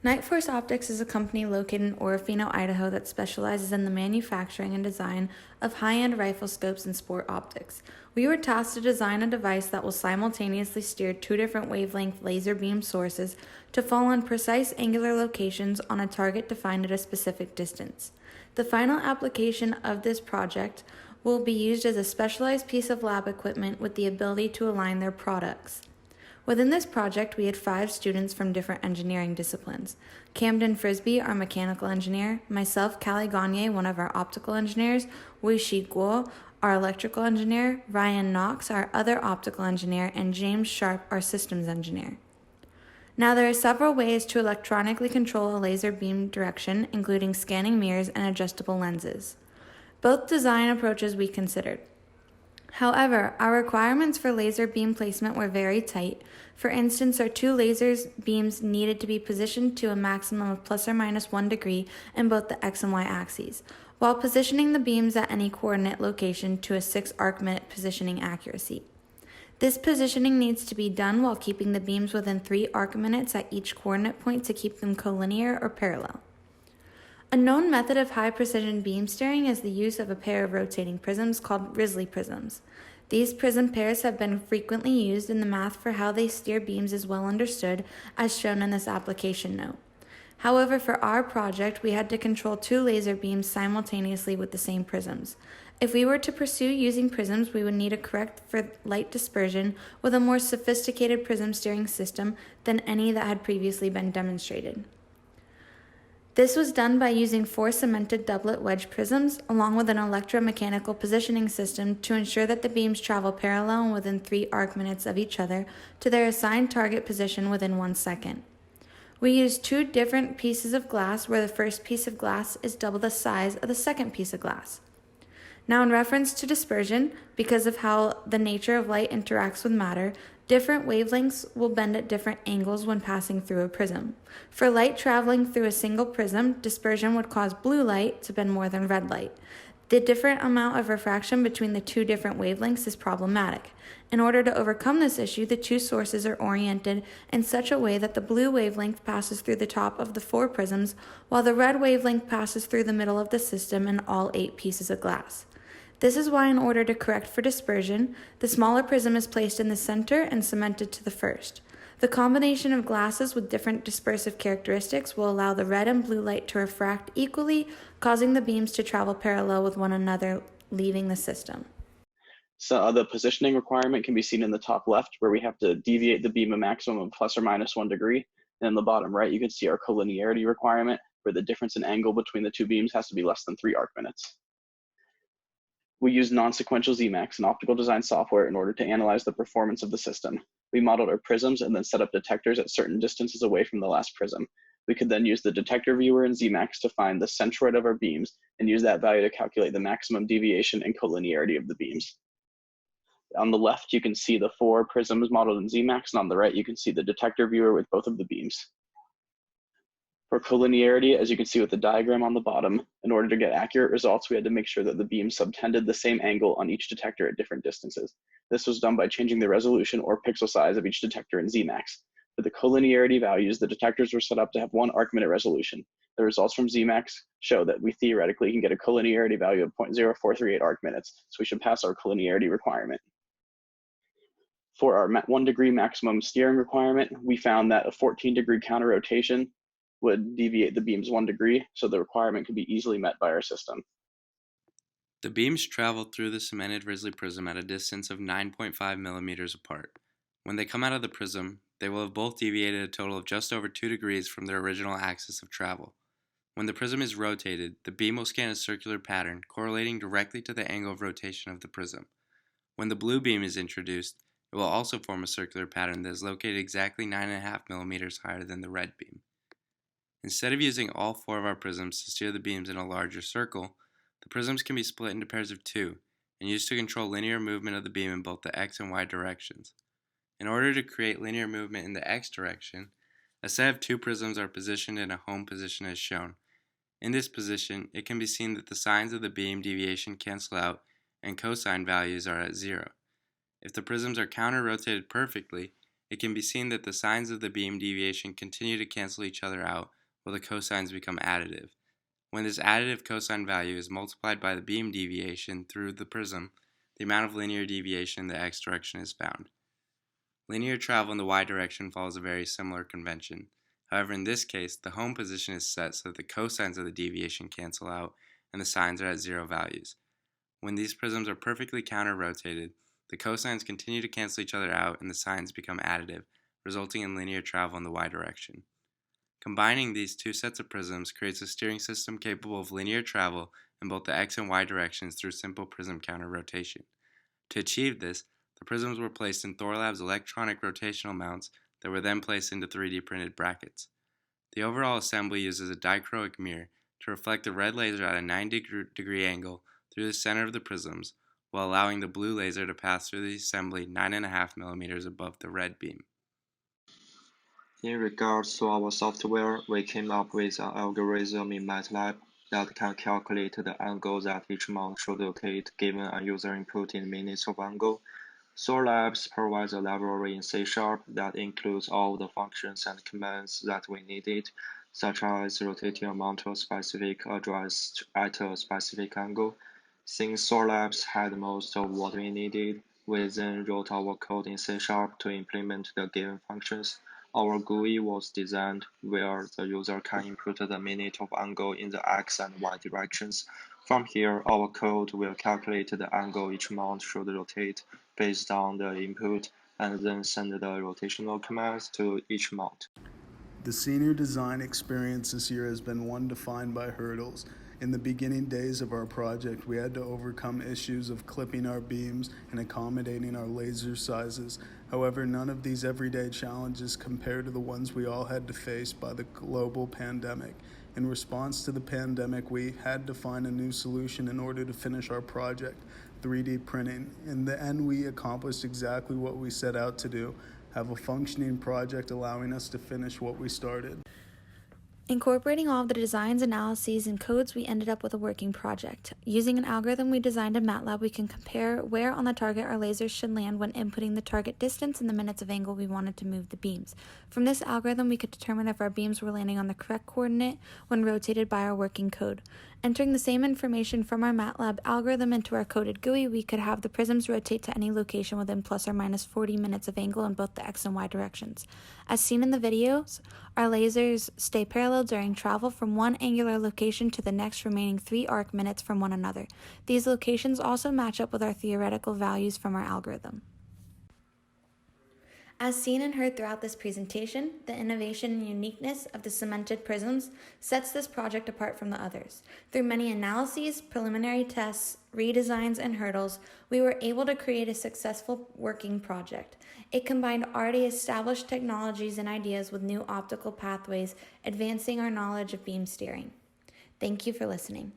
Nightforce Optics is a company located in Orofino, Idaho that specializes in the manufacturing and design of high-end rifle scopes and sport optics. We were tasked to design a device that will simultaneously steer two different wavelength laser beam sources to fall on precise angular locations on a target defined at a specific distance. The final application of this project will be used as a specialized piece of lab equipment with the ability to align their products. Within this project, we had 5 students from different engineering disciplines. Camden Frisbee, our mechanical engineer, myself, Callie Gagne, one of our optical engineers, Wei-Shi Guo, our electrical engineer, Ryan Knox, our other optical engineer, and James Sharp, our systems engineer. Now, there are several ways to electronically control a laser beam direction, including scanning mirrors and adjustable lenses. Both design approaches we considered. However, our requirements for laser beam placement were very tight. For instance, our 2 laser beams needed to be positioned to a maximum of plus or minus 1 degree in both the X and Y axes, while positioning the beams at any coordinate location to a 6 arc-minute positioning accuracy. This positioning needs to be done while keeping the beams within 3 arc-minutes at each coordinate point to keep them collinear or parallel. A known method of high-precision beam steering is the use of a pair of rotating prisms called Risley prisms. These prism pairs have been frequently used, and the math for how they steer beams is well understood, as shown in this application note. However, for our project, we had to control 2 laser beams simultaneously with the same prisms. If we were to pursue using prisms, we would need to correct for light dispersion with a more sophisticated prism steering system than any that had previously been demonstrated. This was done by using 4 cemented doublet wedge prisms along with an electromechanical positioning system to ensure that the beams travel parallel and within 3 arc-minutes of each other to their assigned target position within 1 second. We used 2 different pieces of glass where the first piece of glass is double the size of the second piece of glass. Now, in reference to dispersion, because of how the nature of light interacts with matter, different wavelengths will bend at different angles when passing through a prism. For light traveling through a single prism, dispersion would cause blue light to bend more than red light. The different amount of refraction between the 2 different wavelengths is problematic. In order to overcome this issue, the 2 sources are oriented in such a way that the blue wavelength passes through the top of the 4 prisms, while the red wavelength passes through the middle of the system and all 8 pieces of glass. This is why, in order to correct for dispersion, the smaller prism is placed in the center and cemented to the first. The combination of glasses with different dispersive characteristics will allow the red and blue light to refract equally, causing the beams to travel parallel with one another, leaving the system. So the positioning requirement can be seen in the top left, where we have to deviate the beam a maximum of plus or minus 1 degree. And in the bottom right, you can see our colinearity requirement, where the difference in angle between the 2 beams has to be less than 3 arc-minutes. We use non-sequential ZMax and optical design software in order to analyze the performance of the system. We modeled our prisms and then set up detectors at certain distances away from the last prism. We could then use the detector viewer in ZMax to find the centroid of our beams and use that value to calculate the maximum deviation and colinearity of the beams. On the left, you can see the 4 prisms modeled in ZMax, and on the right, you can see the detector viewer with both of the beams. For colinearity, as you can see with the diagram on the bottom, in order to get accurate results, we had to make sure that the beams subtended the same angle on each detector at different distances. This was done by changing the resolution or pixel size of each detector in ZMax. For the colinearity values, the detectors were set up to have 1 arc-minute resolution. The results from ZMax show that we theoretically can get a colinearity value of 0.0438 arc-minutes, so we should pass our colinearity requirement. For our 1 degree maximum steering requirement, we found that a 14-degree counter rotation would deviate the beams 1 degree, so the requirement could be easily met by our system. The beams travel through the cemented Risley prism at a distance of 9.5 millimeters apart. When they come out of the prism, they will have both deviated a total of just over 2 degrees from their original axis of travel. When the prism is rotated, the beam will scan a circular pattern correlating directly to the angle of rotation of the prism. When the blue beam is introduced, it will also form a circular pattern that is located exactly 9.5 millimeters higher than the red beam. Instead of using all 4 of our prisms to steer the beams in a larger circle, the prisms can be split into pairs of 2 and used to control linear movement of the beam in both the X and Y directions. In order to create linear movement in the X direction, a set of 2 prisms are positioned in a home position as shown. In this position, it can be seen that the signs of the beam deviation cancel out and cosine values are at 0. If the prisms are counter-rotated perfectly, it can be seen that the signs of the beam deviation continue to cancel each other out will the cosines become additive. When this additive cosine value is multiplied by the beam deviation through the prism, the amount of linear deviation in the x direction is found. Linear travel in the y direction follows a very similar convention. However, in this case, the home position is set so that the cosines of the deviation cancel out and the sines are at zero values. When these prisms are perfectly counter-rotated, the cosines continue to cancel each other out and the sines become additive, resulting in linear travel in the y direction. Combining these two sets of prisms creates a steering system capable of linear travel in both the x and y directions through simple prism counter-rotation. To achieve this, the prisms were placed in Thorlab's electronic rotational mounts that were then placed into 3D printed brackets. The overall assembly uses a dichroic mirror to reflect the red laser at a 90-degree angle through the center of the prisms, while allowing the blue laser to pass through the assembly 9.5 millimeters above the red beam. In regards to our software, we came up with an algorithm in MATLAB that can calculate the angle that each mount should rotate given a user input in minutes of angle. Thorlabs provides a library in C# that includes all the functions and commands that we needed, such as rotating a mount to a specific address at a specific angle. Since Thorlabs had most of what we needed, we then wrote our code in C# to implement the given functions. Our GUI was designed where the user can input the minute of angle in the x and y directions. From here, our code will calculate the angle each mount should rotate based on the input and then send the rotational commands to each mount. The senior design experience this year has been one defined by hurdles. In the beginning days of our project, we had to overcome issues of clipping our beams and accommodating our laser sizes. However, none of these everyday challenges compare to the ones we all had to face by the global pandemic. In response to the pandemic, we had to find a new solution in order to finish our project, 3D printing. In the end, we accomplished exactly what we set out to do, have a functioning project allowing us to finish what we started. Incorporating all of the designs, analyses, and codes, we ended up with a working project. Using an algorithm we designed in MATLAB, we can compare where on the target our lasers should land when inputting the target distance and the minutes of angle we wanted to move the beams. From this algorithm, we could determine if our beams were landing on the correct coordinate when rotated by our working code. Entering the same information from our MATLAB algorithm into our coded GUI, we could have the prisms rotate to any location within plus or minus 40 minutes of angle in both the x and y directions. As seen in the videos, our lasers stay parallel during travel from one angular location to the next, remaining 3 arc minutes from one another. These locations also match up with our theoretical values from our algorithm. As seen and heard throughout this presentation, the innovation and uniqueness of the cemented prisms sets this project apart from the others. Through many analyses, preliminary tests, redesigns, and hurdles, we were able to create a successful working project. It combined already established technologies and ideas with new optical pathways, advancing our knowledge of beam steering. Thank you for listening.